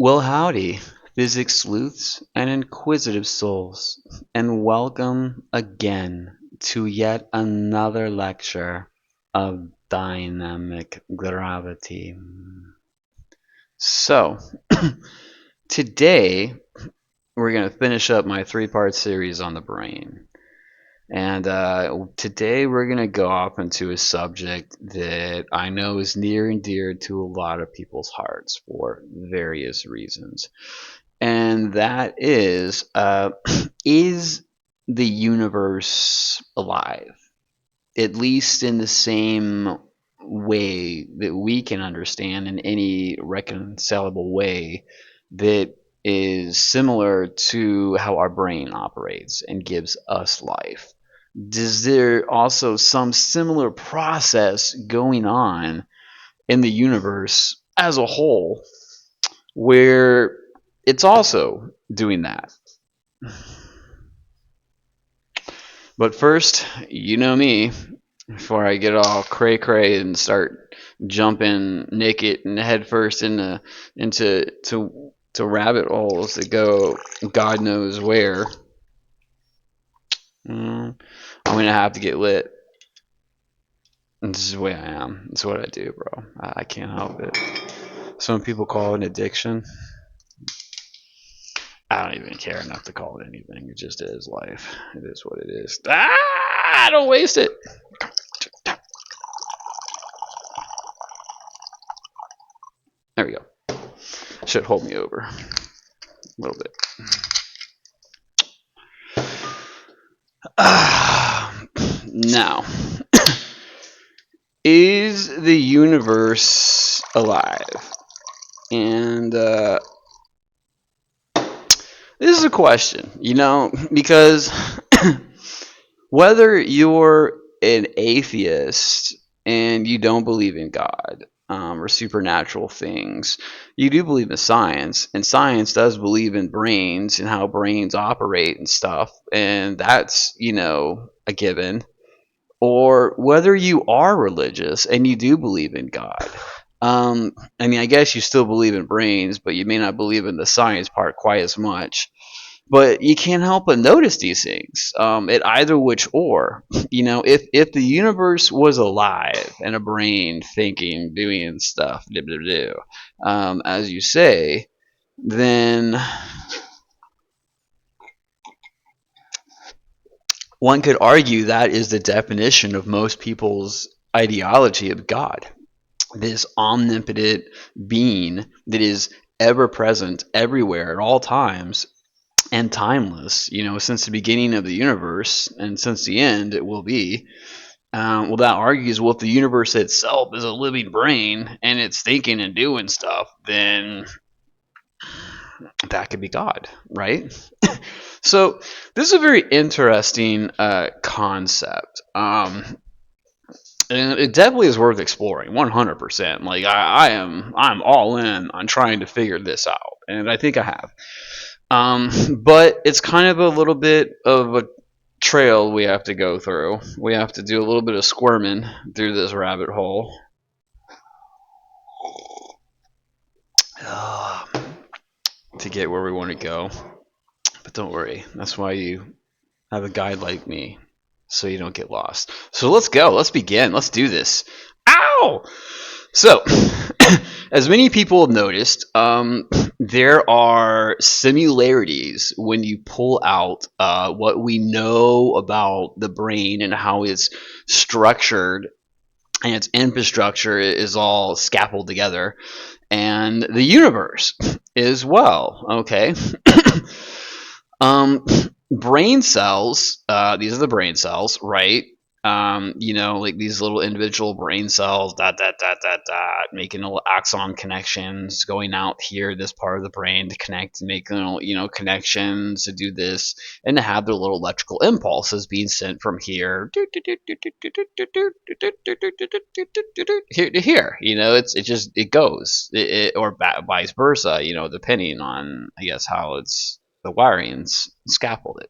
Well, howdy, physics sleuths and inquisitive souls, and welcome again to yet another lecture of dynamic gravity. So, today we're going to finish up my three-part series on the brain. And today we're going to go off into a subject that I know is near and dear to a lot of people's hearts for various reasons. And that is the universe alive? At least in the same way that we can understand in any reconcilable way that is similar to how our brain operates and gives us life. Is there also some similar process going on in the universe as a whole where it's also doing that? But first, you know me, before I get all cray cray and start jumping naked and head first into rabbit holes that go God knows where, I'm gonna have to get lit. This is the way I am. It's what I do, bro. I can't help it. Some people call it an addiction. I don't even care enough to call it anything. It just is life. It is what it is. Don't waste it. There we go. Should hold me over a little bit. Now, is the universe alive? And this is a question, because whether you're an atheist and you don't believe in God or supernatural things, you do believe in science, and science does believe in brains and how brains operate and stuff, and that's, a given. Or whether you are religious and you do believe in God. I guess you still believe in brains, but you may not believe in the science part quite as much. But you can't help but notice these things at either which or. If the universe was alive and a brain thinking, doing stuff, as you say, then one could argue that is the definition of most people's ideology of God. This omnipotent being that is ever present everywhere at all times and timeless, since the beginning of the universe and since the end it will be. Well, that argues, well, if the universe itself is a living brain and it's thinking and doing stuff, then that could be God, right? So this is a very interesting concept. And it definitely is worth exploring, 100%. Like I'm all in on trying to figure this out, and I think I have. But it's kind of a little bit of a trail we have to go through. We have to do a little bit of squirming through this rabbit hole to get where we want to go. But don't worry, that's why you have a guide like me, so you don't get lost. So let's go. Let's begin. Let's do this. Ow! So, as many people have noticed, there are similarities when you pull out what we know about the brain and how it's structured and its infrastructure is all scaffolded together, and the universe as well. Okay. um, Brain cells, these are the brain cells, right? Like these little individual brain cells, making little axon connections, going out here, this part of the brain to connect, make little, connections to do this, and to have their little electrical impulses being sent from here here to here. It goes, or vice versa. Depending on, I guess, how it's the wiring's scaffolded.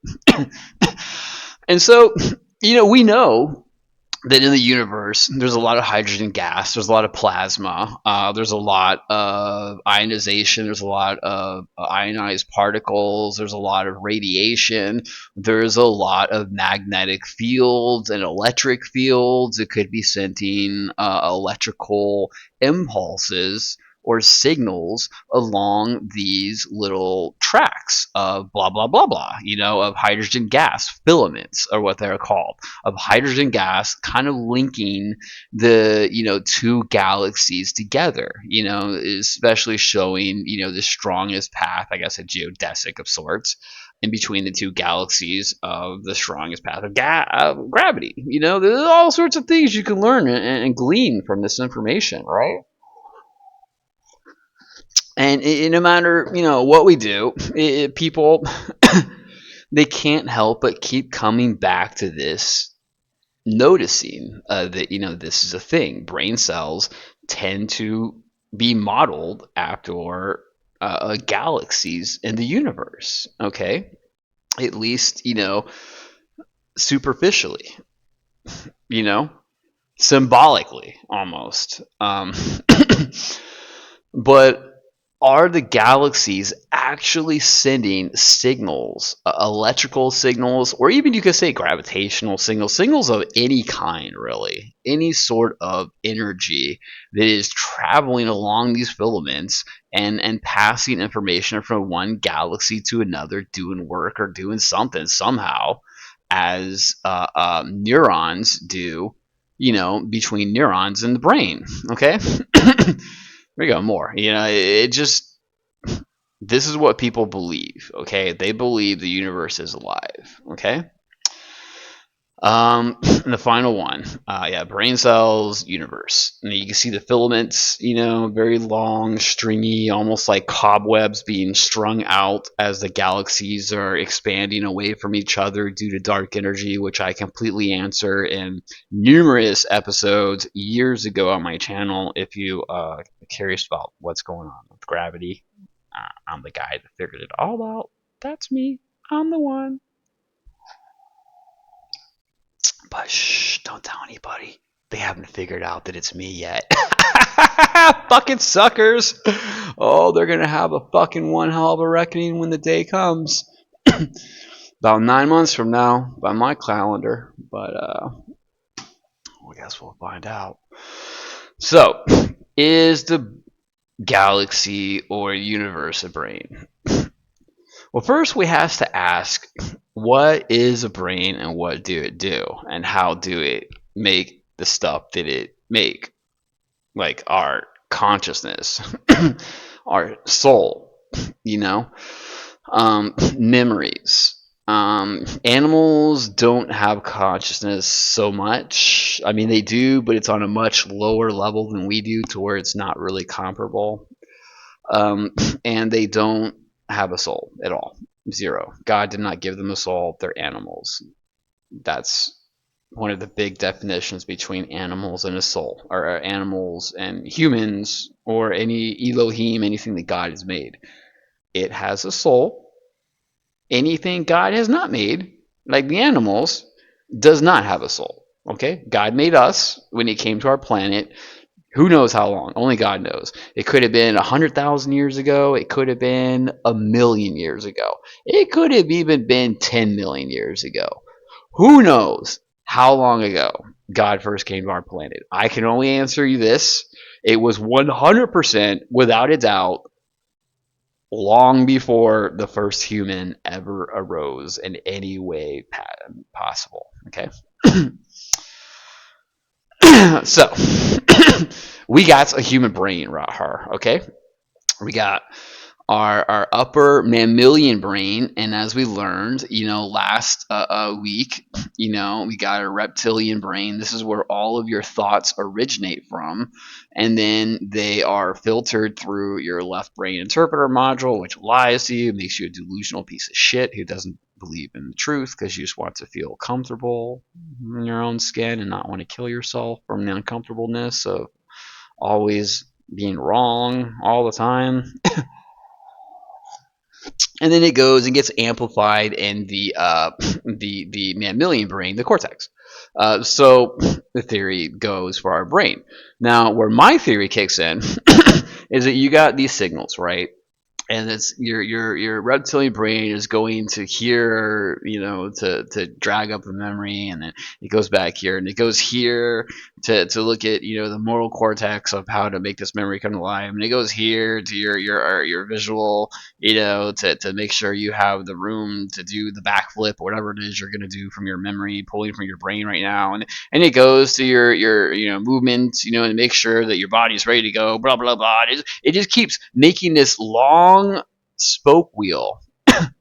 And so, we know that in the universe, there's a lot of hydrogen gas, there's a lot of plasma, there's a lot of ionization, there's a lot of ionized particles, there's a lot of radiation, there's a lot of magnetic fields and electric fields. It could be sending electrical impulses or signals along these little tracks of blah blah blah blah, of hydrogen gas filaments, or what they're called, of hydrogen gas, kind of linking the two galaxies together, especially showing the strongest path, I guess a geodesic of sorts, in between the two galaxies of the strongest path of gravity. There's all sorts of things you can learn and glean from this information, right? And no matter what we do, people they can't help but keep coming back to this, noticing that this is a thing. Brain cells tend to be modeled after galaxies in the universe. Okay, at least superficially, you know, symbolically almost. But are the galaxies actually sending signals, electrical signals, or even you could say gravitational signals, signals of any kind, really, any sort of energy that is traveling along these filaments and passing information from one galaxy to another, doing work or doing something somehow, as neurons do, between neurons in the brain. Okay. We go more. It just, this is what people believe. Okay, they believe the universe is alive. Okay. And the final one, yeah, brain cells, universe. And you can see the filaments, very long, stringy, almost like cobwebs being strung out as the galaxies are expanding away from each other due to dark energy, which I completely answer in numerous episodes years ago on my channel. If you are curious about what's going on with gravity, I'm the guy that figured it all out. That's me. I'm the one. But shh, don't tell anybody. They haven't figured out that it's me yet. Fucking suckers. Oh, they're going to have a fucking one hell of a reckoning when the day comes. About 9 months from now, by my calendar. But, I guess we'll find out. So, is the galaxy or universe a brain? Well, first we have to ask, what is a brain and what do it do? And how do it make the stuff that it make? Like our consciousness, our soul, memories. Animals don't have consciousness so much. I mean, they do, but it's on a much lower level than we do, to where it's not really comparable. And they don't have a soul at all. Zero. God did not give them a soul. They're animals. That's one of the big definitions between animals and a soul, or animals and humans, or any Elohim, anything that God has made. It has a soul. Anything God has not made, like the animals, does not have a soul. Okay? God made us when He came to our planet. Who knows how long? Only God knows. It could have been 100,000 years ago. It could have been 1,000,000 years ago. It could have even been 10 million years ago. Who knows how long ago God first came to our planet? I can only answer you this. It was 100%, without a doubt, long before the first human ever arose in any way possible. Okay? So, we got a human brain right here. Okay? We got our upper mammalian brain, and as we learned, last week, we got a reptilian brain. This is where all of your thoughts originate from, and then they are filtered through your left brain interpreter module, which lies to you, makes you a delusional piece of shit who doesn't believe in the truth because you just want to feel comfortable in your own skin and not want to kill yourself from the uncomfortableness of always being wrong all the time. and then it goes and gets amplified in the mammalian brain, the cortex. So the theory goes for our brain. Now, where my theory kicks in is that you got these signals, right? And it's your reptilian brain is going to here, to drag up a memory, and then it goes back here, and it goes here to look at the moral cortex of how to make this memory come to life, and it goes here to your visual, to make sure you have the room to do the backflip or whatever it is you're going to do from your memory, pulling from your brain right now, and it goes to your movements, and make sure that your body's ready to go, blah blah blah. It just keeps making this long spoke wheel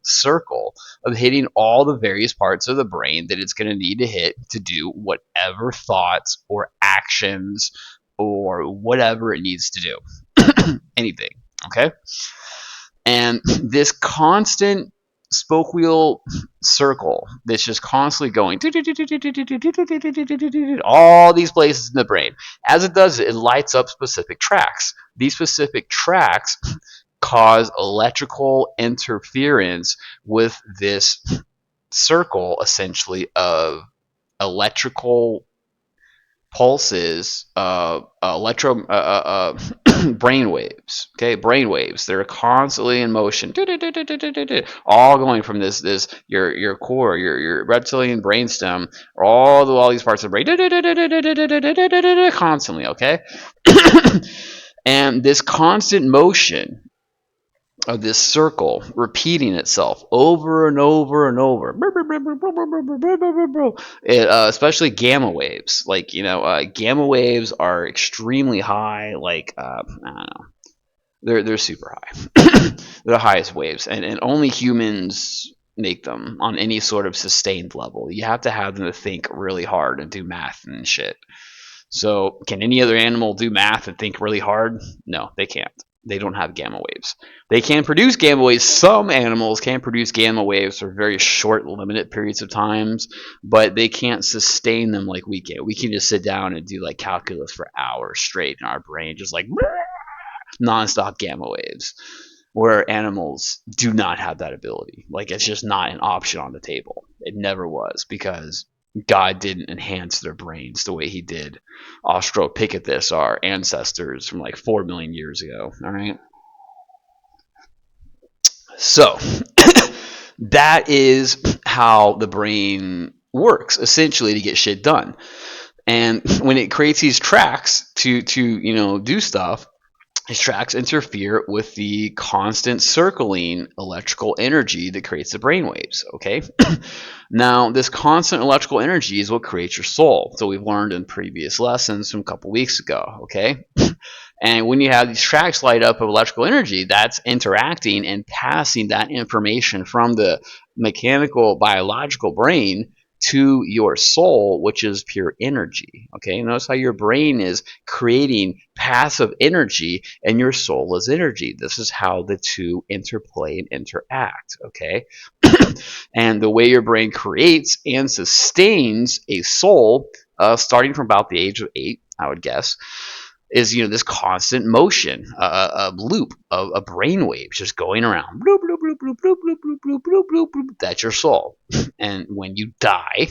circle of hitting all the various parts of the brain that it's going to need to hit to do whatever thoughts or actions or whatever it needs to do. Anything. Okay. And this constant spoke wheel circle that's just constantly going all these places in the brain. As it does it lights up specific tracks. These specific tracks cause electrical interference with this circle, essentially, of electrical pulses, electro brain waves. Okay, brain waves. They're constantly in motion, all going from this your core, your reptilian brainstem, all these parts of the brain, constantly. Okay, and this constant motion of this circle repeating itself over and over and over, especially gamma waves. Like, gamma waves are extremely high. Like, I don't know, they're super high. They're the highest waves, and only humans make them on any sort of sustained level. You have to have them to think really hard and do math and shit. So, can any other animal do math and think really hard? No, they can't. They don't have gamma waves. They can produce gamma waves. Some animals can produce gamma waves for very short, limited periods of times, but they can't sustain them like we can. We can just sit down and do like calculus for hours straight in our brain, just like nonstop gamma waves. Where animals do not have that ability. Like, it's just not an option on the table. It never was, because God didn't enhance their brains the way he did Australopithecus, our ancestors from like 4 million years ago. All right. So that is how the brain works, essentially, to get shit done. And when it creates these tracks to do stuff, these tracks interfere with the constant circling electrical energy that creates the brain waves. Okay. Now, this constant electrical energy is what creates your soul. So we've learned in previous lessons from a couple weeks ago. Okay. And when you have these tracks light up of electrical energy, that's interacting and passing that information from the mechanical, biological brain to your soul, which is pure energy. Okay, notice how your brain is creating passive energy and your soul is energy. This is how the two interplay and interact. Okay, and the way your brain creates and sustains a soul, starting from about the age of 8, I would guess, is this constant motion, a loop of a brain waves just going around. Bloop, bloop, bloop, bloop, bloop, bloop, bloop, bloop, bloop, bloop. That's your soul. And when you die,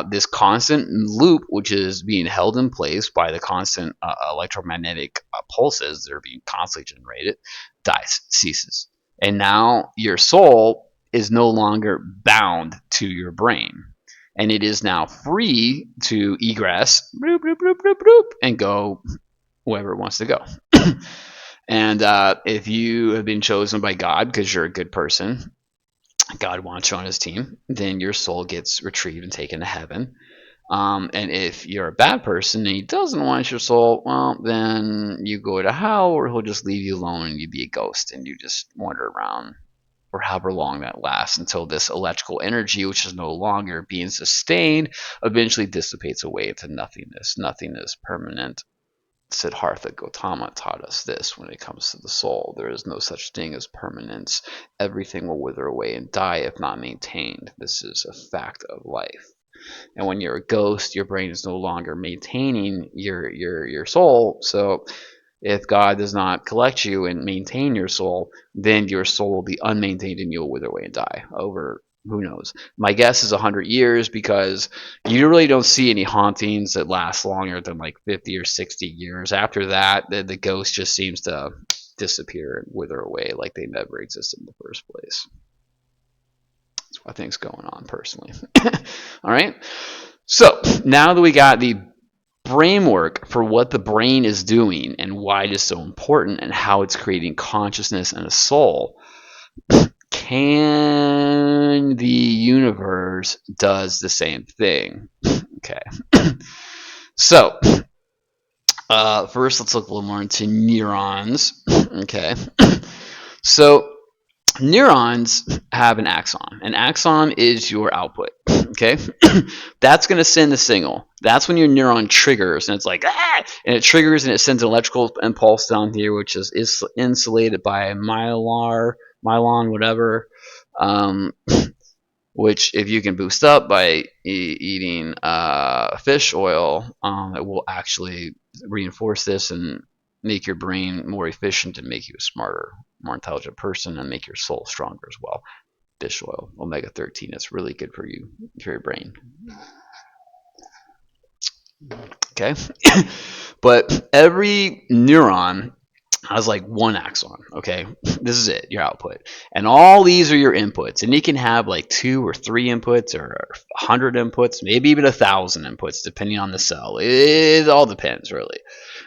this constant loop, which is being held in place by the constant electromagnetic pulses that are being constantly generated, dies, ceases. And now your soul is no longer bound to your brain, and it is now free to egress, bloop, bloop, bloop, bloop, bloop, and go wherever it wants to go. And if you have been chosen by God because you're a good person, God wants you on his team, then your soul gets retrieved and taken to heaven. And if you're a bad person and he doesn't want your soul, well, then you go to hell, or he'll just leave you alone and you be a ghost and you just wander around for however long that lasts, until this electrical energy, which is no longer being sustained, eventually dissipates away into nothingness. Nothingness permanent. Siddhartha Gautama taught us this when it comes to the soul. There is no such thing as permanence. Everything will wither away and die if not maintained. This is a fact of life. And when you're a ghost, your brain is no longer maintaining your soul. So If God does not collect you and maintain your soul, then your soul will be unmaintained and you'll wither away and die over who knows. My guess is 100 years because you really don't see any hauntings that last longer than like 50 or 60 years. After that, the ghost just seems to disappear and wither away like they never existed in the first place. That's what I think's going on personally. All right. So now that we got the framework for what the brain is doing and why it is so important and how it's creating consciousness and a soul, can the universe does the same thing? Okay. So first let's look a little more into neurons. Okay. So neurons have an axon. An axon is your output. Okay, that's going to send the signal. That's when your neuron triggers, and it's like ah, and it triggers and it sends an electrical impulse down here, which is insulated by myelin, whatever. Which, if you can boost up by eating fish oil, it will actually reinforce this and make your brain more efficient and make you a smarter, more intelligent person and make your soul stronger as well. Fish oil, omega-13, it's really good for you, for your brain. Okay, but every neuron has like one axon. Okay, this is it, your output, and all these are your inputs. And you can have like 2 or 3 inputs, or 100 inputs, maybe even 1,000 inputs, depending on the cell. It all depends, really.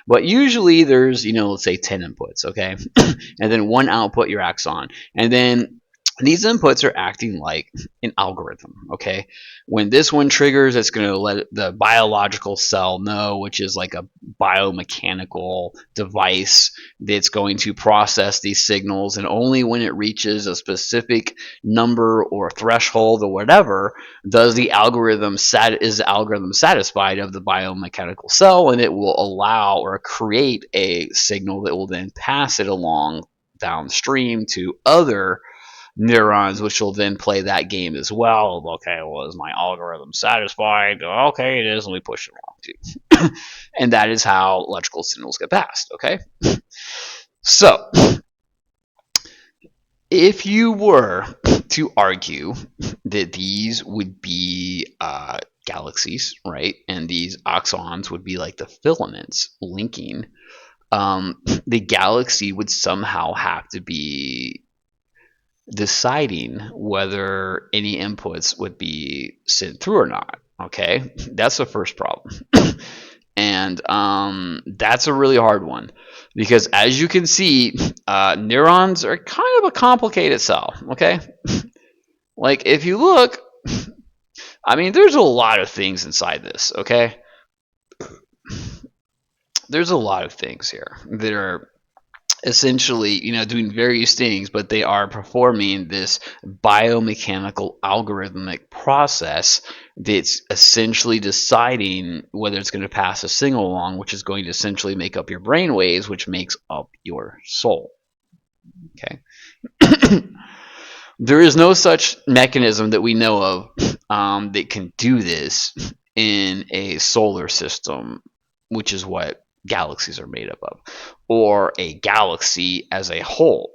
But usually there's, let's say 10 inputs. Okay, and then one output, your axon, and then these inputs are acting like an algorithm. Okay, when this one triggers, it's going to let the biological cell know, which is like a biomechanical device that's going to process these signals, and only when it reaches a specific number or threshold or whatever does the algorithm satisfied of the biomechanical cell, and it will allow or create a signal that will then pass it along downstream to other neurons, which will then play that game as well. Okay, well, is my algorithm satisfied? Okay, it is, and we push it along too. And that is how electrical signals get passed. Okay, so if you were to argue that these would be galaxies, right, and these axons would be like the filaments linking, the galaxy would somehow have to be deciding whether any inputs would be sent through or not. Okay, that's the first problem. And that's a really hard one because, as you can see, neurons are kind of a complicated cell. Okay, like if you look, I mean, there's a lot of things inside this. Okay, there's a lot of things here that are essentially, doing various things, but they are performing this biomechanical algorithmic process that's essentially deciding whether it's going to pass a signal along, which is going to essentially make up your brain waves, which makes up your soul. Okay. There is no such mechanism that we know of that can do this in a solar system, which is what galaxies are made up of, or a galaxy as a whole.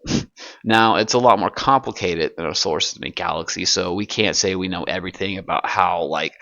Now, it's a lot more complicated than a solar system and galaxy, so we can't say we know everything about how, like,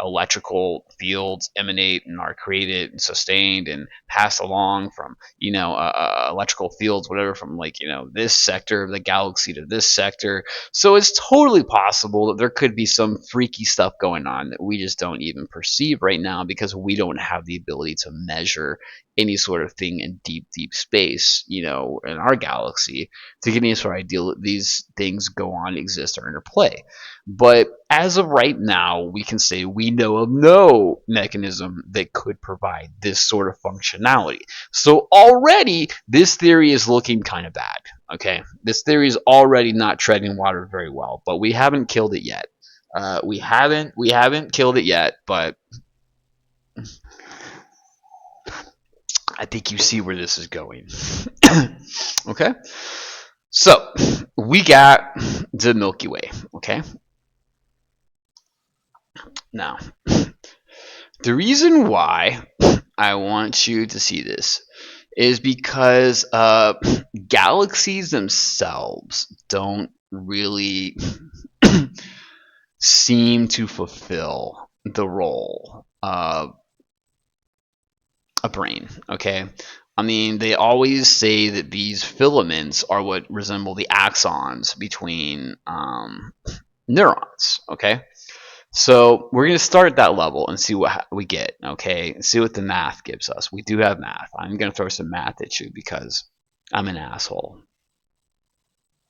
electrical fields emanate and are created and sustained and passed along from, electrical fields, whatever, from like, this sector of the galaxy to this sector. So it's totally possible that there could be some freaky stuff going on that we just don't even perceive right now because we don't have the ability to measure any sort of thing in deep space, in our galaxy to get any sort of idea that these things go on, exist, or interplay. But as of right now, we can say we know of no mechanism that could provide this sort of functionality. So already, this theory is looking kind of bad. Okay, this theory is already not treading water very well, but we haven't killed it yet. We haven't killed it yet, but I think you see where this is going. Okay, so we got the Milky Way. Okay, now the reason why I want you to see this, is because galaxies themselves don't really seem to fulfill the role of a brain. Okay. I mean, they always say that these filaments are what resemble the axons between neurons. Okay. So we're going to start at that level and see what we get. Okay. And see what the math gives us. We do have math. I'm going to throw some math at you because I'm an asshole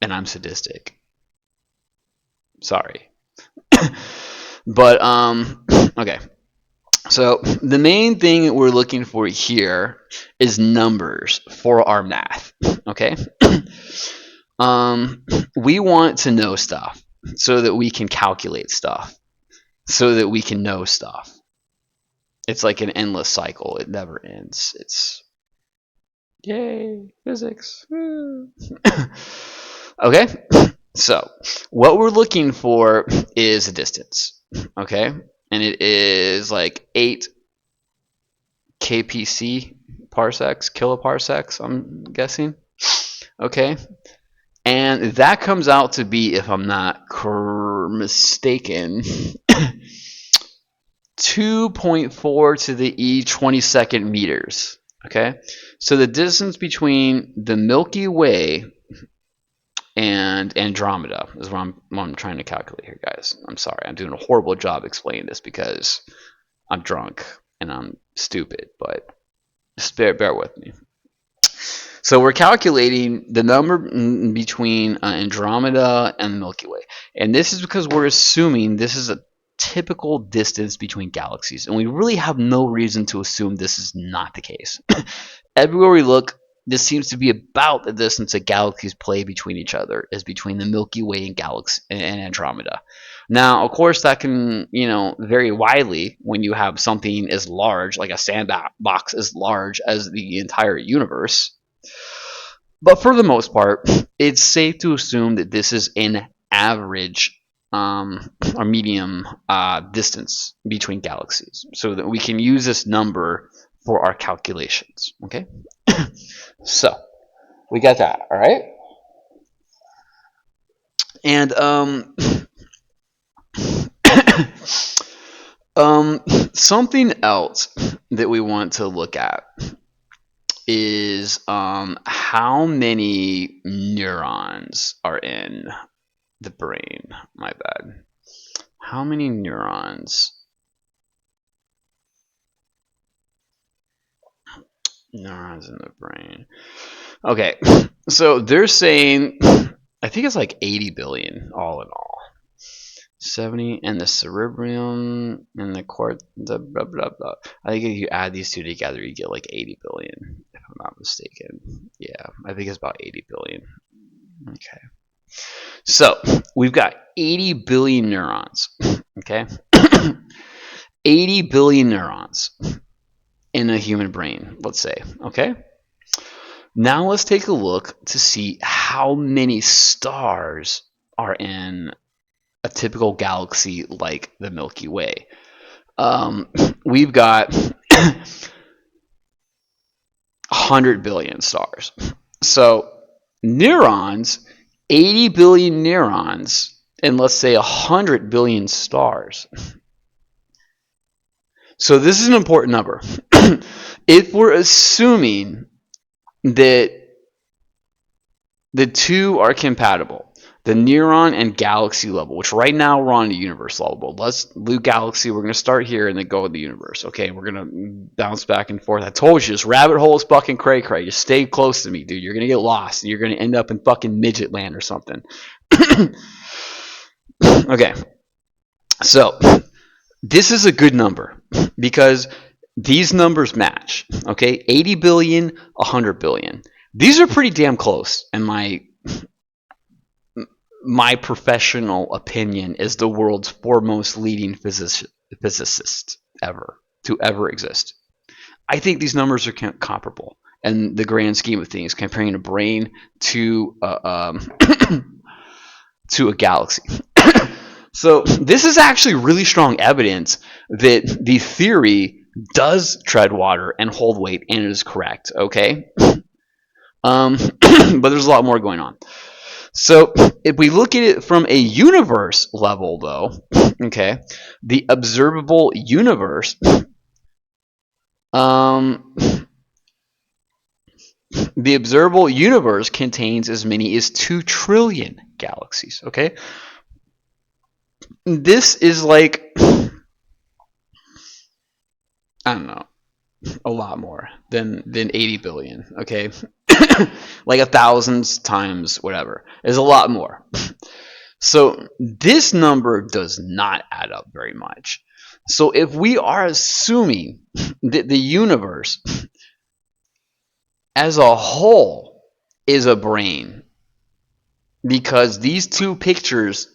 and I'm sadistic. Sorry. But, okay. So the main thing we're looking for here is numbers for our math. Okay. We want to know stuff so that we can calculate stuff, so that we can know stuff. It's like an endless cycle. It never ends. It's yay, physics. Okay. So what we're looking for is a distance. Okay. And it is like 8 kpc parsecs, kiloparsecs, I'm guessing. Okay. And that comes out to be, if I'm not mistaken, 2.4 to the e 22nd meters. Okay. So the distance between the Milky Way and Andromeda is what I'm trying to calculate here, guys. I'm sorry. I'm doing a horrible job explaining this because I'm drunk and I'm stupid, but just bear with me. So we're calculating the number between Andromeda and the Milky Way. And this is because we're assuming this is a typical distance between galaxies. And we really have no reason to assume this is not the case. Everywhere we look, this seems to be about the distance that galaxies play between each other, is between the Milky Way and Andromeda. Now, of course, that can, vary widely when you have something as large, like a sandbox as large as the entire universe. But for the most part, it's safe to assume that this is an average or medium distance between galaxies, so that we can use this number for our calculations. Okay, so we got that. All right, and something else that we want to look at is how many neurons are in the brain. My bad. How many neurons? Neurons in the brain. Okay, so they're saying, I think it's like 80 billion all in all. 70 and the cerebrum and the the blah blah blah. I think if you add these two together, you get like 80 billion, if I'm not mistaken. Yeah, I think it's about 80 billion. Okay. So we've got 80 billion neurons. Okay. 80 billion neurons in a human brain, let's say. Okay. Now let's take a look to see how many stars are in a typical galaxy like the Milky Way. We've got 100 billion stars. So neurons, 80 billion neurons, and let's say 100 billion stars. So this is an important number. If we're assuming that the two are compatible, the neuron and galaxy level, which right now we're on the universe level. Let's do galaxy. We're going to start here and then go to the universe. Okay, we're going to bounce back and forth. I told you, this rabbit hole is fucking cray-cray. Just stay close to me, dude. You're going to get lost. You're going to end up in fucking midget land or something. Okay, so this is a good number because these numbers match. Okay, 80 billion, 100 billion. These are pretty damn close in my professional opinion as the world's foremost leading physicist ever to ever exist. I think these numbers are comparable in the grand scheme of things, comparing a brain to to a galaxy. So this is actually really strong evidence that the theory does tread water and hold weight, and it is correct. Okay, but there's a lot more going on. So if we look at it from a universe level, though, okay, the observable universe, um, the observable universe contains as many as 2 trillion galaxies. Okay, this is like, I don't know, a lot more than 80 billion. Okay, like 1,000 times whatever is a lot more. So this number does not add up very much. So if we are assuming that the universe as a whole is a brain, because these two pictures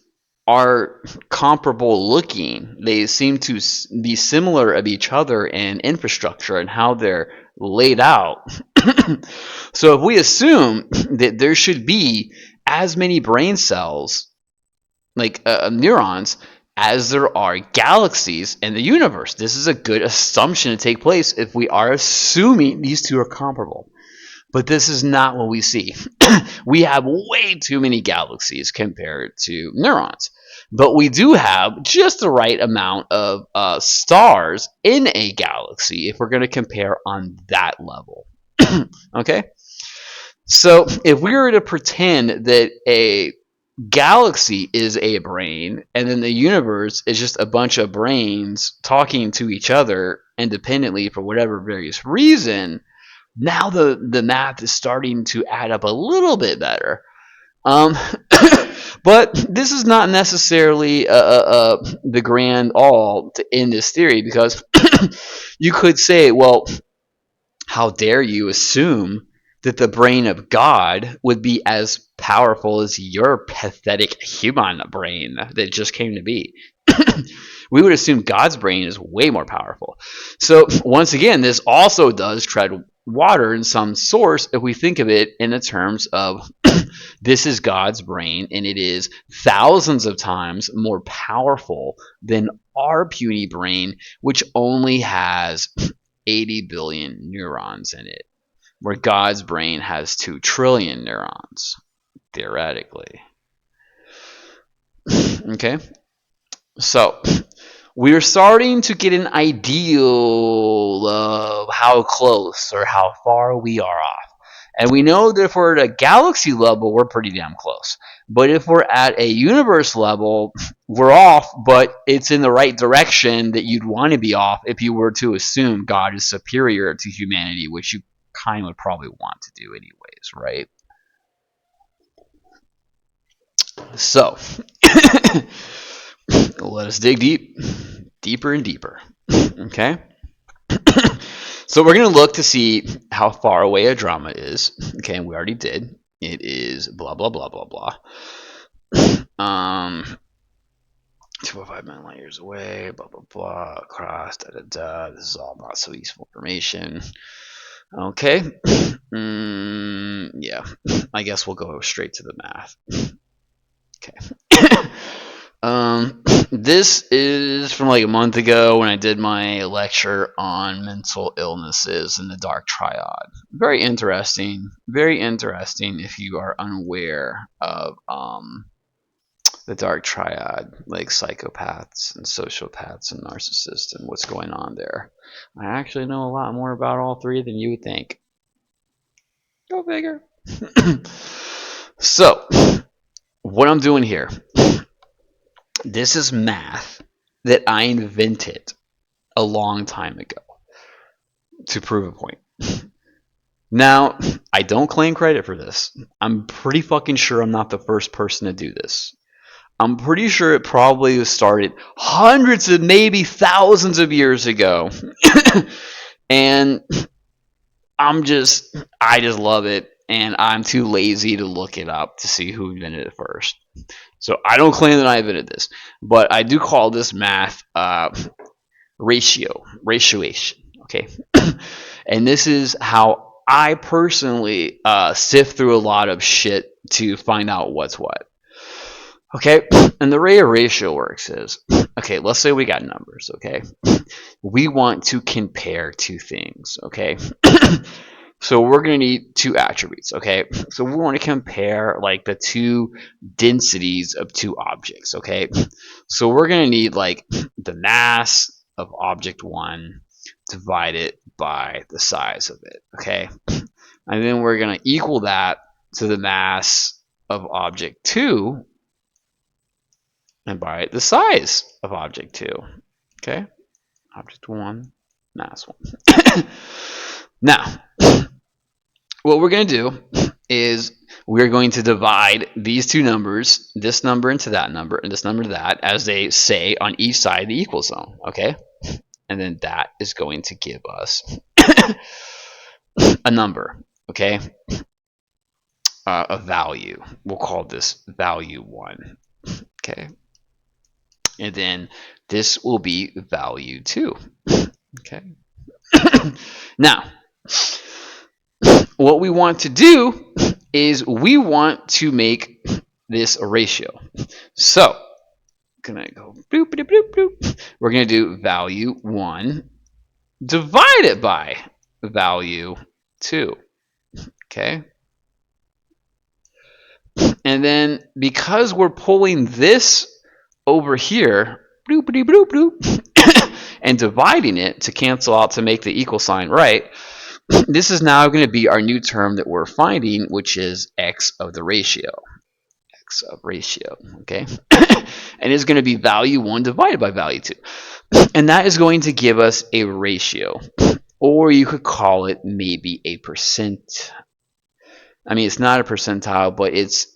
are comparable looking, they seem to be similar of each other in infrastructure and how they're laid out. So if we assume that there should be as many brain cells, like neurons, as there are galaxies in the universe, this is a good assumption to take place if we are assuming these two are comparable. But this is not what we see. We have way too many galaxies compared to neurons. But we do have just the right amount of stars in a galaxy if we're going to compare on that level. Okay? So if we were to pretend that a galaxy is a brain and then the universe is just a bunch of brains talking to each other independently for whatever various reason, now the math is starting to add up a little bit better. Um, but this is not necessarily the grand all in this theory, because you could say, well, how dare you assume that the brain of God would be as powerful as your pathetic human brain that just came to be? We would assume God's brain is way more powerful. So once again, this also does tread water in some source if we think of it in the terms of this is God's brain and it is thousands of times more powerful than our puny brain, which only has 80 billion neurons in it, where God's brain has 2 trillion neurons, theoretically. Okay? So, we're starting to get an ideal of how close or how far we are off. And we know that if we're at a galaxy level, we're pretty damn close. But if we're at a universe level, we're off, but it's in the right direction that you'd want to be off if you were to assume God is superior to humanity, which you kind of would probably want to do anyways, right? So, let us dig deeper and deeper. Okay? So we're going to look to see how far away a drama is. Okay, and we already did. It is blah, blah, blah, blah, blah. 205 million light years away, blah, blah, blah, across, da, da, da. This is all not so useful information. Okay. Yeah, I guess we'll go straight to the math. Okay. This is from like a month ago when I did my lecture on mental illnesses and the dark triad. Very interesting if you are unaware of the dark triad, like psychopaths and sociopaths and narcissists and what's going on there. I actually know a lot more about all three than you would think. Go figure. So, what I'm doing here, this is math that I invented a long time ago to prove a point. Now, I don't claim credit for this. I'm pretty fucking sure I'm not the first person to do this. I'm pretty sure it probably was started hundreds of, maybe thousands of years ago. And I just love it. And I'm too lazy to look it up to see who invented it first. So I don't claim that I invented this, but I do call this math ratioation. Okay, and this is how I personally sift through a lot of shit to find out what's what. Okay, and the way a ratio works is, okay, let's say we got numbers, okay? We want to compare two things, okay? So we're going to need two attributes, okay? So we want to compare like the two densities of two objects, okay? So we're going to need like the mass of object 1 divided by the size of it, okay? And then we're going to equal that to the mass of object 2 and by the size of object 2, okay? Object 1, mass 1. Now, what we're going to do is we're going to divide these two numbers, this number into that number, and this number to that, as they say on each side of the equal zone, okay? And then that is going to give us a number, okay? A value. We'll call this value 1, okay? And then this will be value 2, okay? Now, what we want to do is we want to make this a ratio. So, gonna go bloop, bloop, bloop, bloop. We're gonna do value 1 divided by value 2. Okay? And then because we're pulling this over here, bloopity bloop bloop, and dividing it to cancel out to make the equal sign right, this is now going to be our new term that we're finding, which is x of the ratio. X of ratio, okay? And it's going to be value 1 divided by value 2. And that is going to give us a ratio. Or you could call it maybe a percent. I mean, it's not a percentile, but it's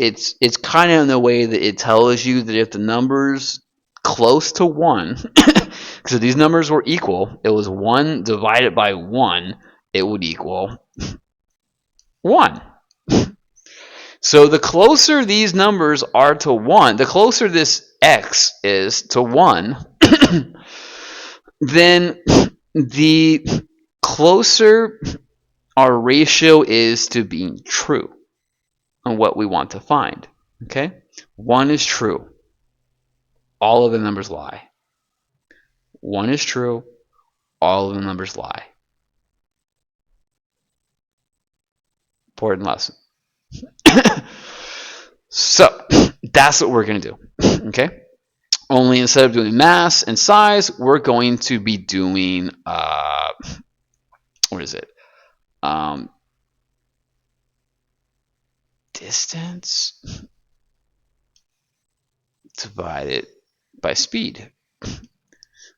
kind of in the way that it tells you that if the number's close to 1, because if these numbers were equal, it was 1 divided by 1, it would equal 1. So the closer these numbers are to 1, the closer this x is to 1, then the closer our ratio is to being true on what we want to find. Okay? 1 is true. All of the numbers lie. 1 is true. All of the numbers lie. Important lesson. So, that's what we're going to do. Okay? Only instead of doing mass and size, we're going to be doing, what is it? Distance divided by speed.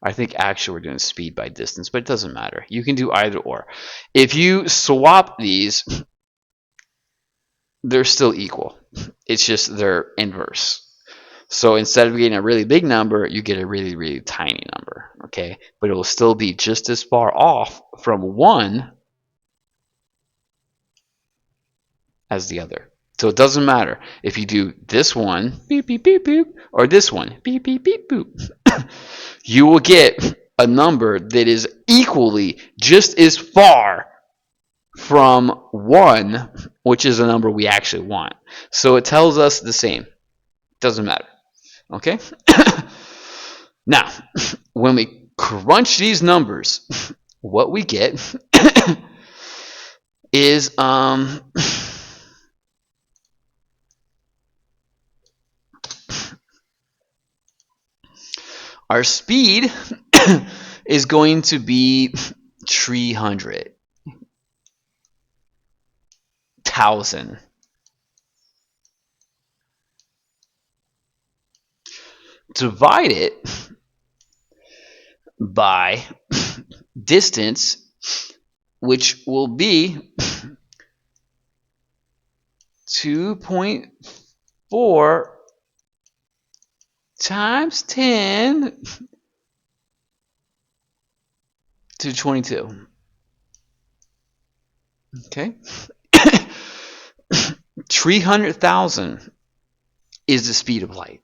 I think actually we're doing speed by distance, but it doesn't matter. You can do either or. If you swap these, they're still equal. It's just they're inverse. So instead of getting a really big number, you get a really, really tiny number, okay? But it will still be just as far off from 1 as the other. So it doesn't matter if you do this one, beep, beep, beep, beep, or this one, beep, beep, beep, boop. You will get a number that is equally just as far from 1, which is a number we actually want. So it tells us the same. Doesn't matter. Okay? Now, when we crunch these numbers, what we get is our speed is going to be 300,000. Divide it by distance, which will be 2.4 times 10 to 22. Okay? 300,000 is the speed of light.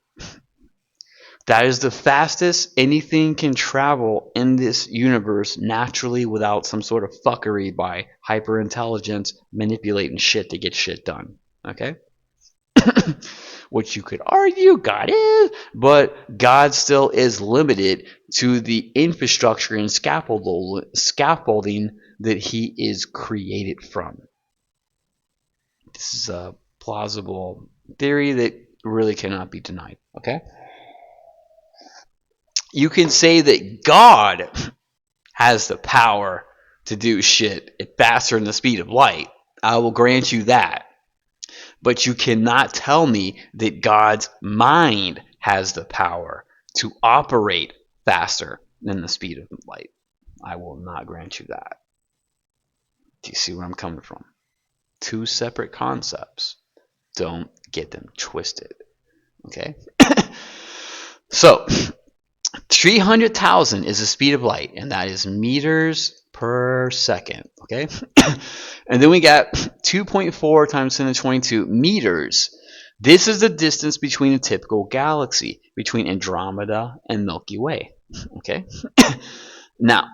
That is the fastest anything can travel in this universe naturally without some sort of fuckery by hyperintelligence manipulating shit to get shit done. Okay? which you could argue God is, but God still is limited to the infrastructure and scaffolding that he is created from. This is a plausible theory that really cannot be denied. Okay? You can say that God has the power to do shit faster than the speed of light. I will grant you that. But you cannot tell me that God's mind has the power to operate faster than the speed of light. I will not grant you that. Do you see where I'm coming from? Two separate concepts. Don't get them twisted. Okay? So, 300,000 is the speed of light, and that is meters per second. Okay? And then we got 2.4 times 10 to the 22 meters. This is the distance between a typical galaxy, between Andromeda and Milky Way. Okay? Now,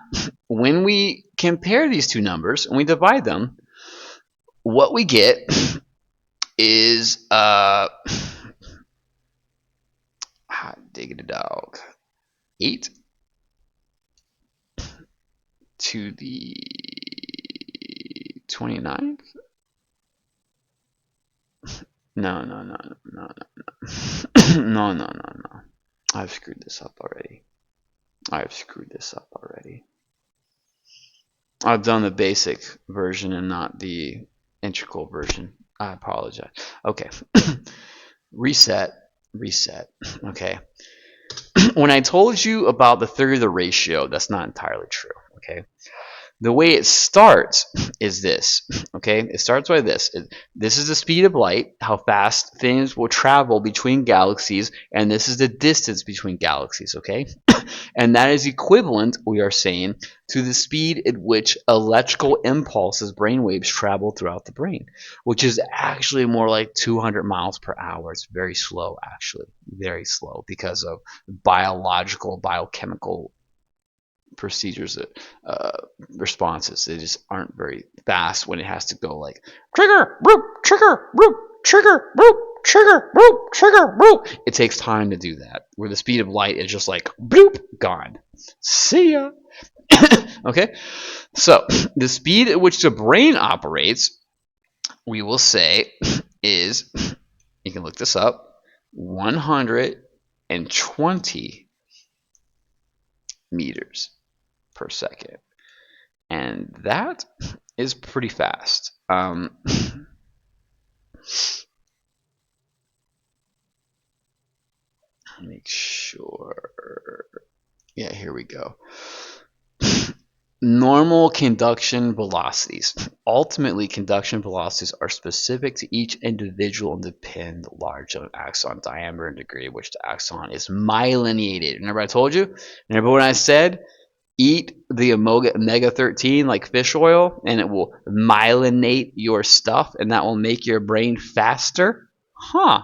when we compare these two numbers and we divide them, what we get is diggity dog, 8 to the 29th. No. No. I've screwed this up already. I've done the basic version and not the integral version. I apologize. Okay. Reset. Okay. When I told you about the theory of the ratio, that's not entirely true. Okay. The way it starts is this. Okay. It starts by this. This is the speed of light, how fast things will travel between galaxies, and this is the distance between galaxies. Okay. And that is equivalent, we are saying, to the speed at which electrical impulses, brainwaves, travel throughout the brain, which is actually more like 200 miles per hour. It's very slow, actually, very slow, because of biological, biochemical procedures, responses. They just aren't very fast when it has to go like trigger, boop, trigger, boop, trigger, boop, trigger, boop, trigger, boop. It takes time to do that. Where the speed of light is just like bloop, gone. See ya. Okay, so the speed at which the brain operates, we will say, is, you can look this up, 120 meters per second, and that is pretty fast. Make sure. Yeah, here we go. Normal conduction velocities. Ultimately, conduction velocities are specific to each individual and depend largely on axon diameter and degree which the axon is myelinated. Remember I told you? Remember when I said eat the omega-13 like fish oil and it will myelinate your stuff and that will make your brain faster? Huh.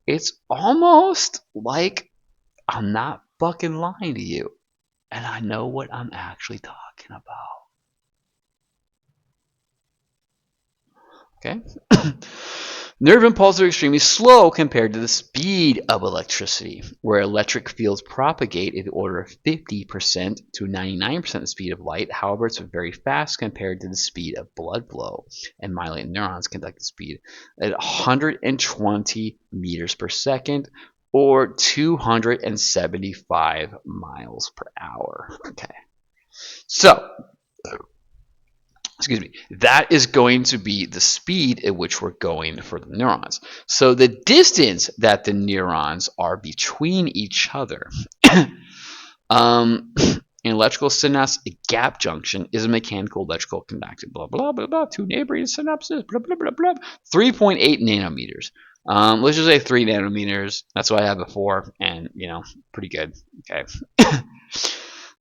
It's almost like I'm not fucking lying to you. And I know what I'm actually talking about. Okay? Nerve impulses are extremely slow compared to the speed of electricity, where electric fields propagate in the order of 50% to 99% the speed of light. However, it's very fast compared to the speed of blood flow, and myelinated neurons conduct the speed at 120 meters per second, or 275 miles per hour. Okay. So, excuse me, that is going to be the speed at which we're going for the neurons. So the distance that the neurons are between each other in electrical synapse, a gap junction is a mechanical electrical conductor, blah, blah, blah, blah, two neighboring synapses, blah, blah, blah, blah, 3.8 nanometers. Let's just say 3 nanometers. That's what I had before, and, pretty good. Okay.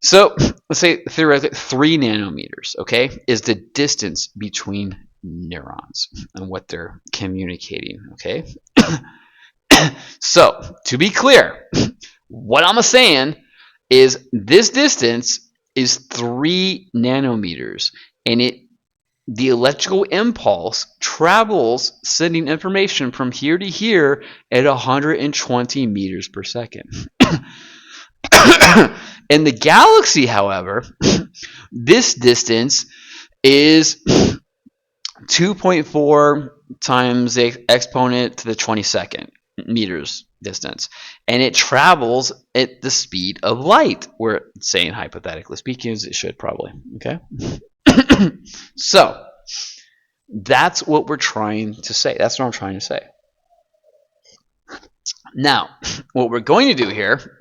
So let's say theoretically 3 nanometers, okay, is the distance between neurons and what they're communicating, okay? So to be clear, what I'm saying is this distance is 3 nanometers, and the electrical impulse travels, sending information from here to here at 120 meters per second. In the galaxy, however, this distance is 2.4 times the exponent to the 22nd meters distance, and it travels at the speed of light. We're saying, hypothetically speaking, as it should probably. Okay. So that's what we're trying to say. That's what I'm trying to say. Now, what we're going to do here,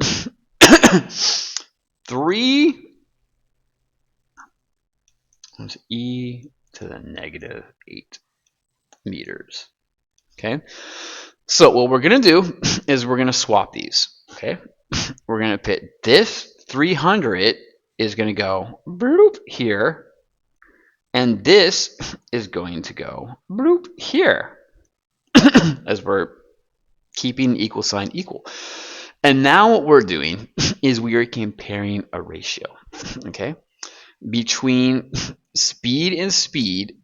3 e to the negative 8 meters. Okay. So what we're going to do is we're going to swap these. Okay. We're going to put this 300 is going to go bloop here, and this is going to go bloop here, as we're keeping equal sign equal. And now what we're doing is we are comparing a ratio, okay, between speed and speed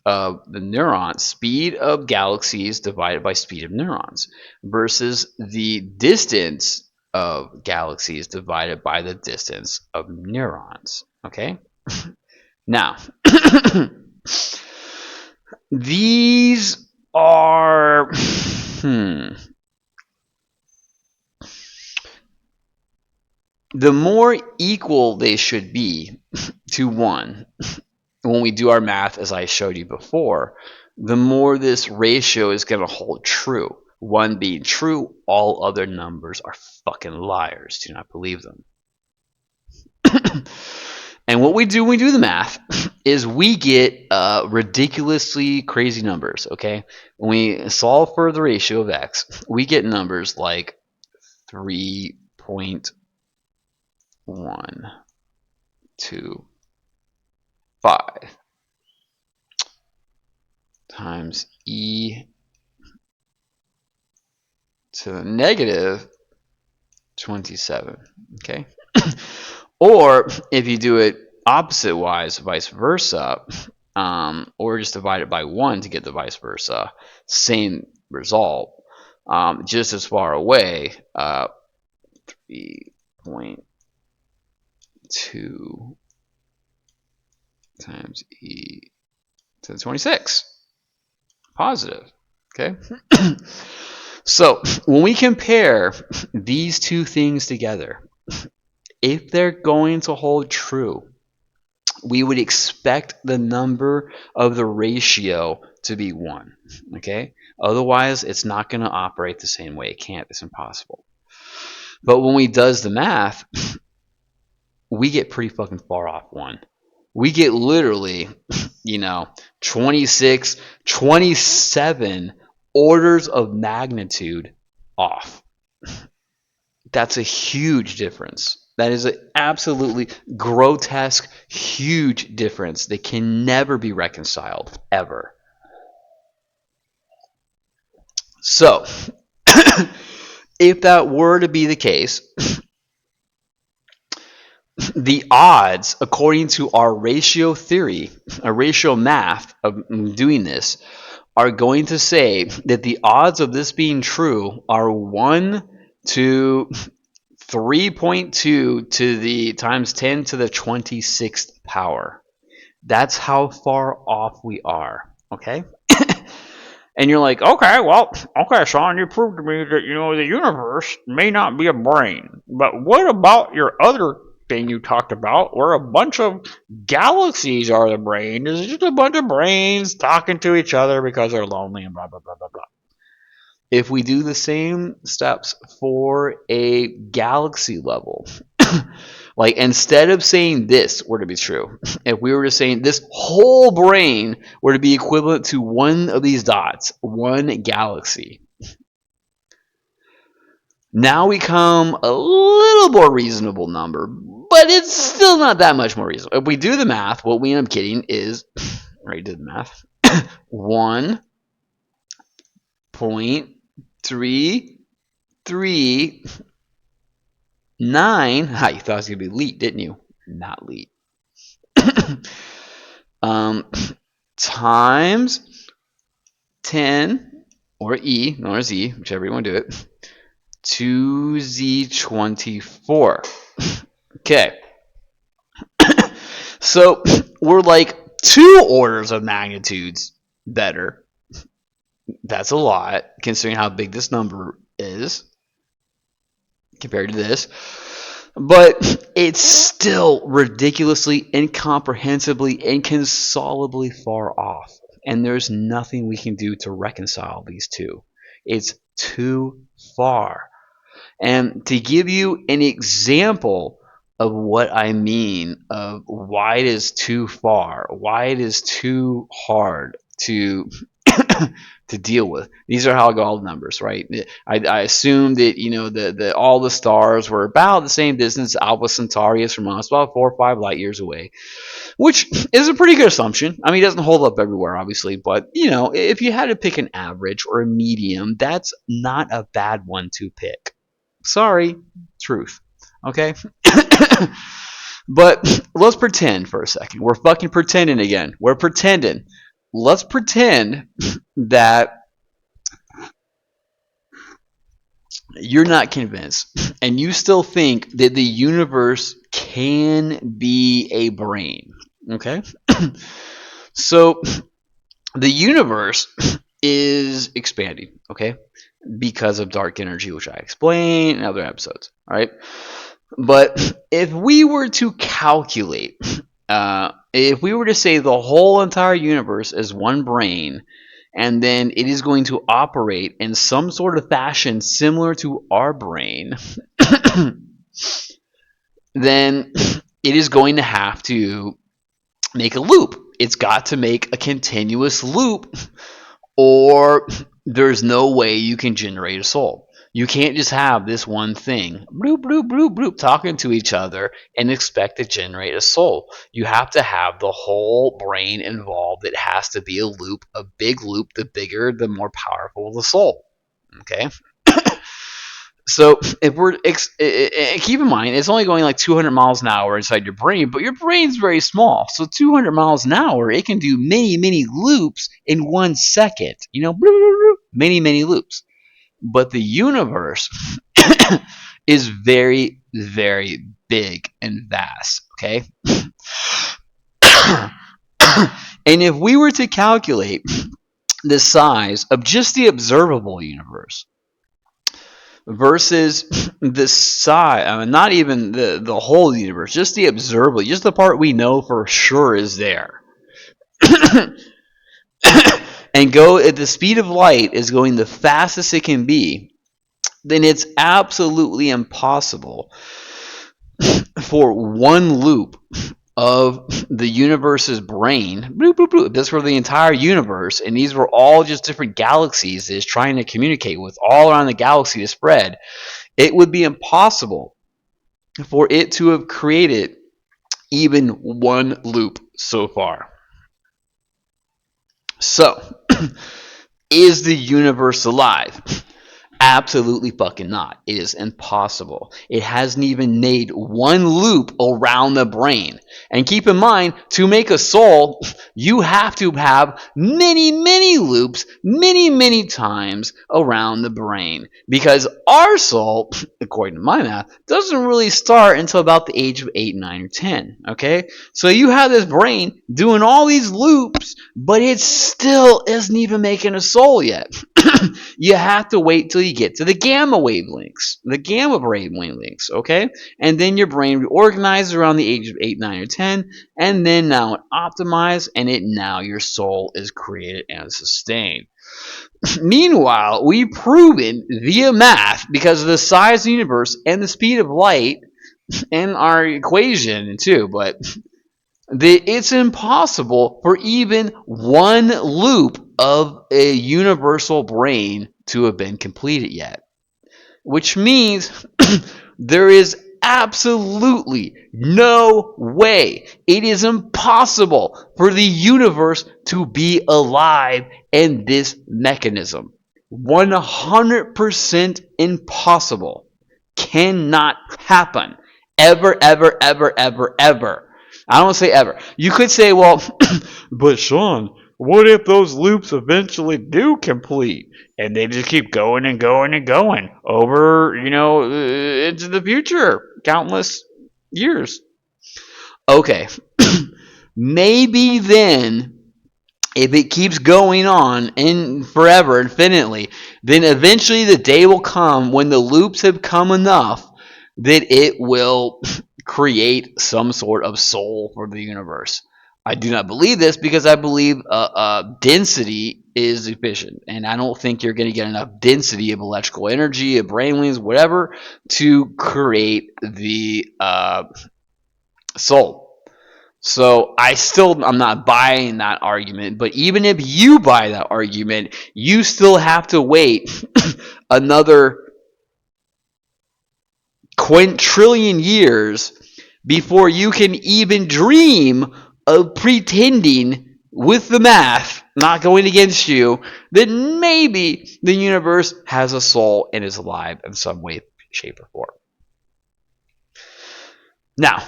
of the neurons, speed of galaxies divided by speed of neurons, versus the distance of galaxies divided by the distance of neurons. Okay. Now, these are the more equal they should be to 1 when we do our math, as I showed you before, the more this ratio is going to hold true. 1 being true, all other numbers are fucking liars. Do not believe them. And what we do when we do the math is we get ridiculously crazy numbers, okay? When we solve for the ratio of x, we get numbers like 3.125 times e to the negative 27, okay? Or if you do it opposite wise, vice versa, or just divide it by 1 to get the vice versa, same result, just as far away, 3.2 times e to the 26, positive, okay? So when we compare these two things together, if they're going to hold true, we would expect the number of the ratio to be 1. Okay? Otherwise, it's not going to operate the same way. It can't. It's impossible. But when we does the math, we get pretty fucking far off 1. We get literally, 26, 27 orders of magnitude off. That's a huge difference. That is an absolutely grotesque, huge difference that can never be reconciled, ever. So, if that were to be the case, the odds, according to our ratio theory, a ratio math of doing this, are going to say that the odds of this being true are 1 to 3.2 to the times 10 to the 26th power. That's how far off we are, okay? And you're like, okay, Sean, you proved to me that, the universe may not be a brain. But what about your other thing you talked about, where a bunch of galaxies are the brain? It's just a bunch of brains talking to each other because they're lonely and blah, blah, blah, blah, blah. If we do the same steps for a galaxy level, like instead of saying this were to be true, if we were to say this whole brain were to be equivalent to one of these dots, one galaxy, now we come a little more reasonable number, but it's still not that much more reasonable. If we do the math, what we end up getting is, right, did the math, 1.339. You thought it was going to be leet, didn't you? Not leet. times 10, or E, known as E, whichever you want to do it, 2z24. Okay. So we're like 2 orders of magnitudes better. That's a lot, considering how big this number is compared to this. But it's still ridiculously, incomprehensibly, inconsolably far off. And there's nothing we can do to reconcile these two. It's too far. And to give you an example of what I mean, of why it is too far, why it is too hard to to deal with. These are Hal-Gold numbers, right? I assume that the all the stars were about the same distance Alpha Centauri is from us, about 4 or 5 light years away, which is a pretty good assumption. I mean, it doesn't hold up everywhere, obviously, but if you had to pick an average or a medium, that's not a bad one to pick. Sorry, truth. Okay. But let's pretend for a second. We're fucking pretending again. We're pretending. Let's pretend that you're not convinced and you still think that the universe can be a brain. Okay? So the universe is expanding, okay? Because of dark energy, which I explained in other episodes. All right. But if we were to calculate, if we were to say the whole entire universe is one brain, and then it is going to operate in some sort of fashion similar to our brain, then it is going to have to make a loop. It's got to make a continuous loop, or there's no way you can generate a soul. You can't just have this one thing, bloop, bloop, bloop, bloop, talking to each other and expect to generate a soul. You have to have the whole brain involved. It has to be a loop, a big loop. The bigger, the more powerful the soul. Okay? So if we're keep in mind, it's only going like 200 miles an hour inside your brain, but your brain's very small. So 200 miles an hour, it can do many loops in 1 second. Many loops. But the universe is very big and vast. Okay. And if we were to calculate the size of just the observable universe versus the size, not even the whole universe, just the observable, just the part we know for sure is there, and go at the speed of light is going the fastest it can be, then it's absolutely impossible for one loop of the universe's brain, bloop, bloop, bloop, this were the entire universe, and these were all just different galaxies it's trying to communicate with all around the galaxy to spread, it would be impossible for it to have created even one loop so far. So, is the universe alive? Absolutely fucking not. It is impossible. It hasn't even made one loop around the brain. And keep in mind, to make a soul, you have to have many loops, many times around the brain. Because our soul, according to my math, doesn't really start until about the age of 8, 9, or 10. Okay? So you have this brain doing all these loops, but it still isn't even making a soul yet. You have to wait till you get to the gamma wavelengths, okay? And then your brain reorganizes around the age of 8, 9, or 10, and then now it optimizes, and now your soul is created and sustained. Meanwhile, we've proven via math, because of the size of the universe and the speed of light, and our equation too, but it's impossible for even one loop of a universal brain to have been completed yet. Which means there is absolutely no way, it is impossible for the universe to be alive in this mechanism. 100% impossible. Cannot happen. Ever. I don't want to say ever. You could say, well, but Sean, what if those loops eventually do complete and they just keep going and going and going over, into the future, countless years? Okay, maybe then if it keeps going on in forever, infinitely, then eventually the day will come when the loops have come enough that it will create some sort of soul for the universe. I do not believe this because I believe density is efficient, and I don't think you're going to get enough density of electrical energy, of brainwaves, whatever, to create the soul. So I'm not buying that argument, but even if you buy that argument, you still have to wait another quintillion years before you can even dream of pretending with the math not going against you that maybe the universe has a soul and is alive in some way, shape, or form. Now,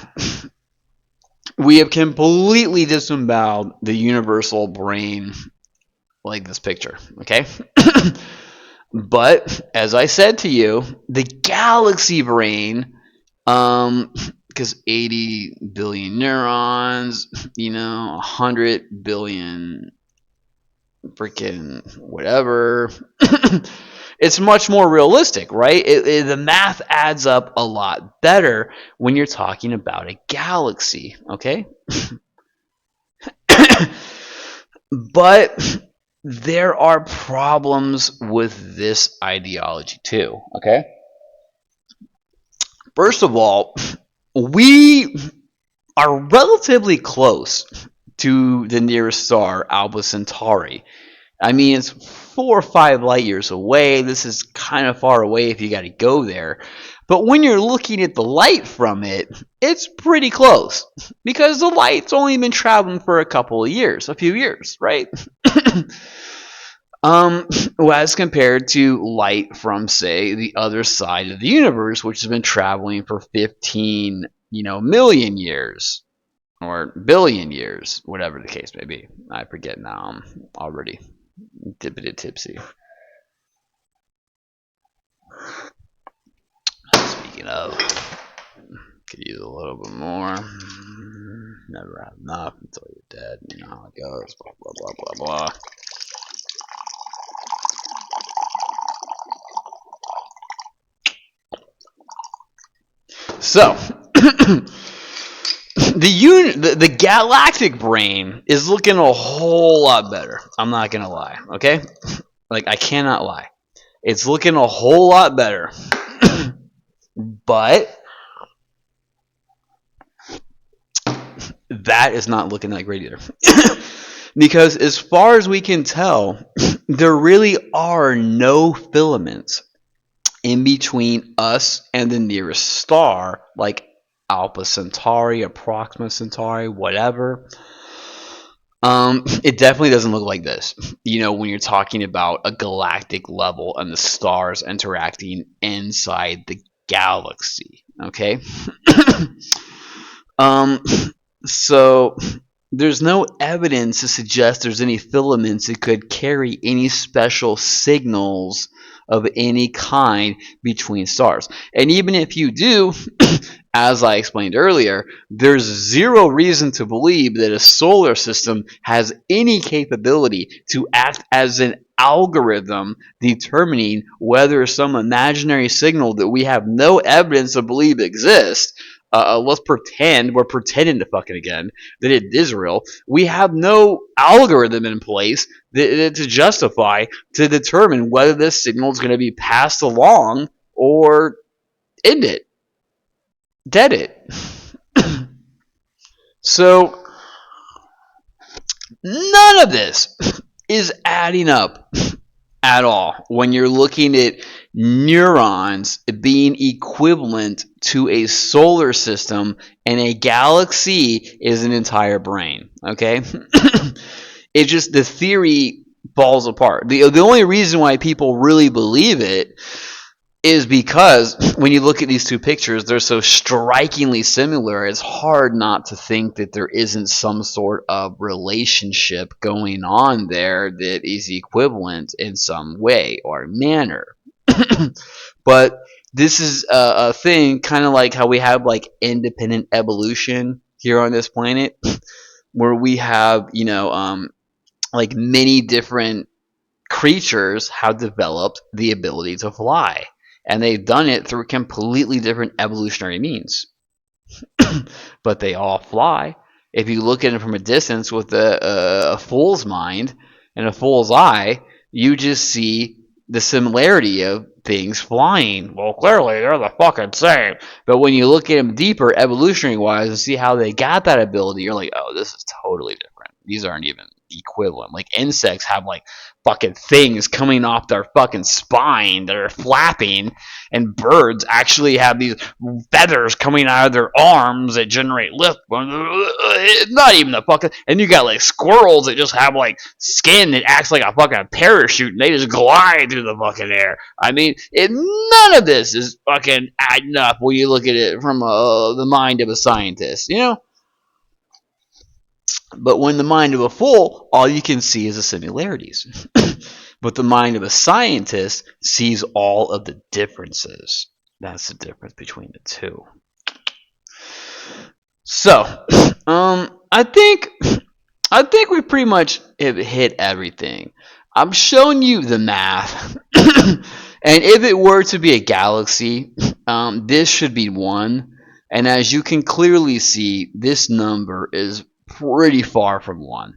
we have completely disemboweled the universal brain like this picture, okay? But as I said to you, the galaxy brain, because 80 billion neurons, 100 billion freaking whatever, it's much more realistic, right? The math adds up a lot better when you're talking about a galaxy, okay? But there are problems with this ideology too, okay? First of all, we are relatively close to the nearest star, Alpha Centauri. I mean, it's 4 or 5 light years away. This is kind of far away if you got to go there. But when you're looking at the light from it, it's pretty close because the light's only been traveling for a few years, right? As compared to light from, say, the other side of the universe, which has been traveling for 15, million years or billion years, whatever the case may be. I forget now. I'm already a tipsy. Speaking of, could use a little bit more. Never have enough until you're dead. You know how it goes. Blah blah blah blah blah. So, the galactic brain is looking a whole lot better. I'm not gonna lie, okay? Like, I cannot lie. It's looking a whole lot better. But that is not looking that great either. Because as far as we can tell, there really are no filaments in between us and the nearest star, like Alpha Centauri, Proxima Centauri, whatever. It definitely doesn't look like this. When you're talking about a galactic level and the stars interacting inside the galaxy. Okay. So there's no evidence to suggest there's any filaments that could carry any special signals of any kind between stars. And even if you do, as I explained earlier, there's zero reason to believe that a solar system has any capability to act as an algorithm determining whether some imaginary signal that we have no evidence to believe exists. Let's pretend we're pretending to fucking again that it is real. We have no algorithm in place to justify to determine whether this signal is going to be passed along or end it, dead it. So none of this is adding up at all when you're looking at neurons being equivalent to a solar system and a galaxy is an entire brain. Okay. It's just the theory falls apart. The only reason why people really believe it is because when you look at these two pictures, they're so strikingly similar, it's hard not to think that there isn't some sort of relationship going on there that is equivalent in some way or manner. But this is a thing kind of like how we have like independent evolution here on this planet, where we have, like many different creatures have developed the ability to fly. And they've done it through completely different evolutionary means. But they all fly. If you look at it from a distance with a fool's mind and a fool's eye, you just see the similarity of things flying. Well, clearly they're the fucking same. But when you look at them deeper, evolutionary wise, and see how they got that ability, you're like, oh, this is totally different. These aren't even equivalent. Like insects have like fucking things coming off their fucking spine that are flapping, and birds actually have these feathers coming out of their arms that generate lift. Not even the fucking. And you got like squirrels that just have like skin that acts like a fucking parachute, and they just glide through the fucking air. I mean, none of this is fucking adding up when you look at it from the mind of a scientist, you know. But when the mind of a fool, all you can see is the similarities. But the mind of a scientist sees all of the differences. That's the difference between the two. So, I think we pretty much have hit everything. I'm showing you the math, and if it were to be a galaxy, this should be one. And as you can clearly see, this number is pretty far from one.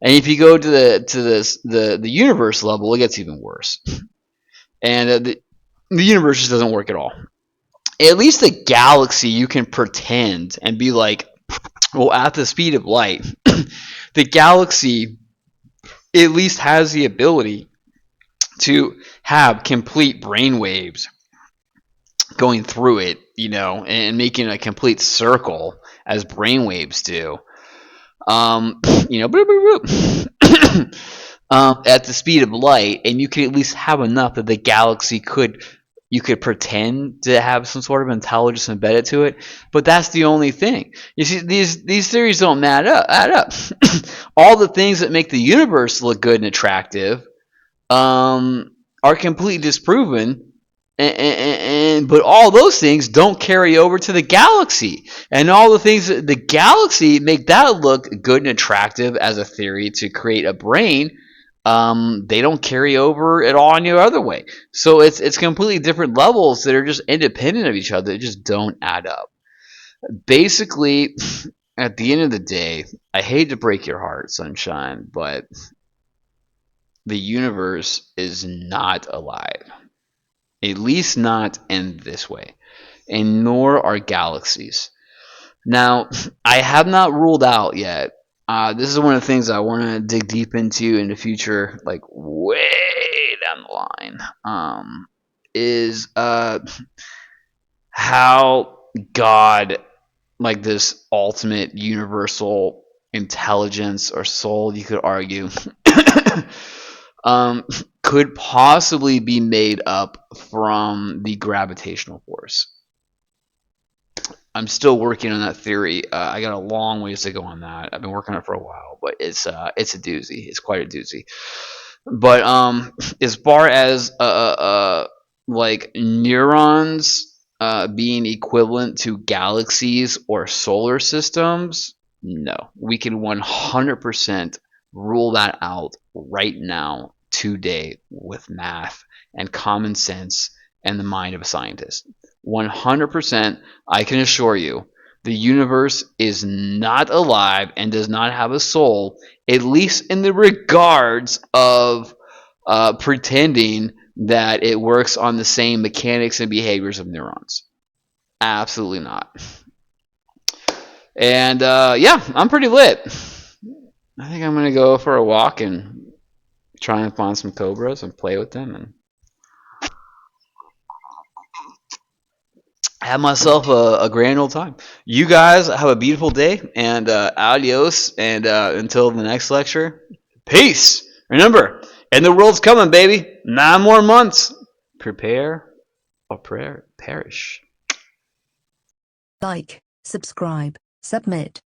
And if you go to the universe level, it gets even worse. And the universe just doesn't work at all. At least the galaxy, you can pretend and be like, well, at the speed of light, the galaxy at least has the ability to have complete brain waves going through it, and making a complete circle as brain waves do. Boop, boop, boop. At the speed of light, and you can at least have enough that the galaxy you could pretend to have some sort of intelligence embedded to it, but that's the only thing. You see, these theories don't add up. All the things that make the universe look good and attractive are completely disproven, but all those things don't carry over to the galaxy, and all the things that the galaxy make that look good and attractive as a theory to create a brain, they don't carry over at all any other way. So it's completely different levels that are just independent of each other. That just don't add up. Basically, at the end of the day, I hate to break your heart, sunshine, but the universe is not alive. At least not in this way, and nor are galaxies. Now, I have not ruled out yet. This is one of the things I want to dig deep into in the future, like way down the line. Is how God, like this ultimate universal intelligence or soul, you could argue, um, could possibly be made up from the gravitational force. I'm still working on that theory. I got a long ways to go on that. I've been working on it for a while, but it's a doozy. It's quite a doozy. But as far as like neurons being equivalent to galaxies or solar systems, no, we can 100% rule that out right now, today, with math and common sense and the mind of a scientist. 100%, I can assure you, the universe is not alive and does not have a soul, at least in the regards of pretending that it works on the same mechanics and behaviors of neurons. Absolutely not. And yeah, I'm pretty lit. I think I'm going to go for a walk and try and find some cobras and play with them and have myself a grand old time. You guys have a beautiful day, and adios. And until the next lecture, peace. Remember, and the world's coming, baby. 9 more months. Prepare I'll perish. Like, subscribe, submit.